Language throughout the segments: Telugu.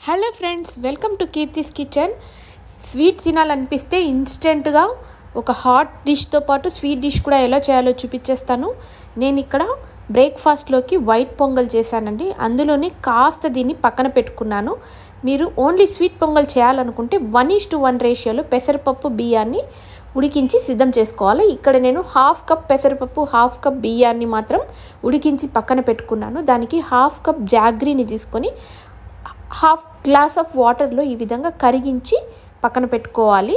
Hello friends, welcome to Keerthi's kitchen. Sweet తినాలనిపిస్తే ఇన్స్టెంట్గా ఒక హాట్ డిష్తో పాటు స్వీట్ డిష్ కూడా ఎలా చేయాలో చూపించేస్తాను. నేను ఇక్కడ బ్రేక్ఫాస్ట్లోకి వైట్ పొంగల్ చేశానండి. అందులోనే కాస్త దీన్ని పక్కన పెట్టుకున్నాను. మీరు ఓన్లీ స్వీట్ పొంగల్ చేయాలనుకుంటే 1:1 రేషియోలో పెసరపప్పు బియ్యాన్ని ఉడికించి సిద్ధం చేసుకోవాలి. ఇక్కడ నేను 1/2 కప్ పెసరపప్పు 1/2 కప్ బియ్యాన్ని మాత్రం ఉడికించి పక్కన పెట్టుకున్నాను. దానికి 1/2 కప్ జాగ్రీని తీసుకొని 1/2 గ్లాస్ ఆఫ్ వాటర్లో ఈ విధంగా కరిగించి పక్కన పెట్టుకోవాలి.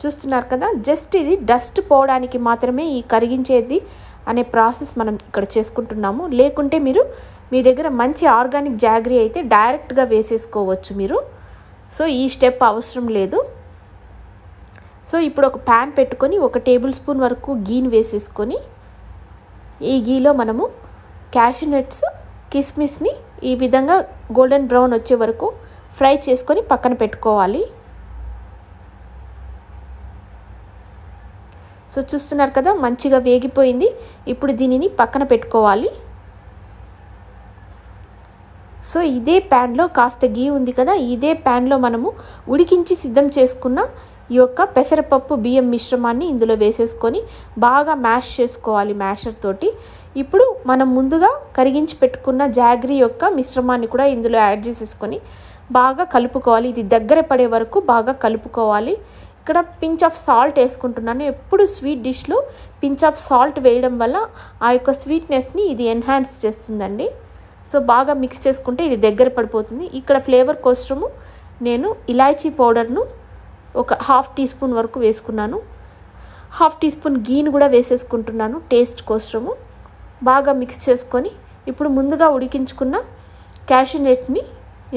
చూస్తున్నారు కదా, జస్ట్ ఇది డస్ట్ పోవడానికి మాత్రమే ఈ కరిగించేది అనే ప్రాసెస్ మనం ఇక్కడ చేసుకుంటున్నాము. లేకుంటే మీరు మీ దగ్గర మంచి ఆర్గానిక్ జాగ్రీ అయితే డైరెక్ట్గా వేసేసుకోవచ్చు మీరు. సో ఈ స్టెప్ అవసరం లేదు. సో ఇప్పుడు ఒక ప్యాన్ పెట్టుకొని 1 టేబుల్ స్పూన్ వరకు గీని వేసేసుకొని ఈ గీలో మనము క్యాషూ నట్స్, కిస్మిస్ని ఈ విధంగా గోల్డెన్ బ్రౌన్ వచ్చే వరకు ఫ్రై చేసుకొని పక్కన పెట్టుకోవాలి. సో చూస్తున్నారు కదా, మంచిగా వేగిపోయింది. ఇప్పుడు దీనిని పక్కన పెట్టుకోవాలి. సో ఇదే ప్యాన్లో కాస్త గీ ఉంది కదా, ఇదే ప్యాన్లో మనము ఉడికించి సిద్ధం చేసుకున్న ఈ యొక్క పెసరపప్పు బియ్యం మిశ్రమాన్ని ఇందులో వేసేసుకొని బాగా మ్యాష్ చేసుకోవాలి మ్యాషర్ తోటి. ఇప్పుడు మనం ముందుగా కరిగించి పెట్టుకున్న జాగ్రీ యొక్క మిశ్రమాన్ని కూడా ఇందులో యాడ్ చేసేసుకొని బాగా కలుపుకోవాలి. ఇది దగ్గర పడే వరకు బాగా కలుపుకోవాలి. ఇక్కడ పించ్ ఆఫ్ సాల్ట్ వేసుకుంటున్నాను. ఎప్పుడు స్వీట్ డిష్లో పించ్ ఆఫ్ సాల్ట్ వేయడం వల్ల ఆ యొక్క స్వీట్నెస్ని ఇది ఎన్హాన్స్ చేస్తుందండి. సో బాగా మిక్స్ చేసుకుంటే ఇది దగ్గర పడిపోతుంది. ఇక్కడ ఫ్లేవర్ కోసము నేను ఇలాచీ పౌడర్ను ఒక 1/2 టీ స్పూన్ వరకు వేసుకున్నాను. 1/2 టీ స్పూన్ గీని కూడా వేసేసుకుంటున్నాను టేస్ట్ కోసము. బాగా మిక్స్ చేసుకొని ఇప్పుడు ముందుగా ఉడికించుకున్న క్యాషూ నట్ని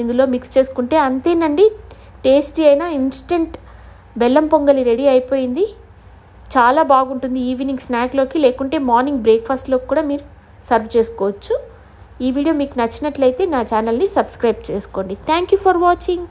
ఇందులో మిక్స్ చేసుకుంటే అంతేనండి, టేస్టీ అయిన ఇన్స్టెంట్ బెల్లం పొంగలి రెడీ అయిపోయింది. చాలా బాగుంటుంది ఈవినింగ్ స్నాక్లోకి, లేకుంటే మార్నింగ్ బ్రేక్ఫాస్ట్లోకి కూడా మీరు సర్వ్ చేసుకోవచ్చు. ఈ వీడియో మీకు నచ్చినట్లయితే నా ఛానల్ని సబ్స్క్రైబ్ చేసుకోండి. Thank you for watching.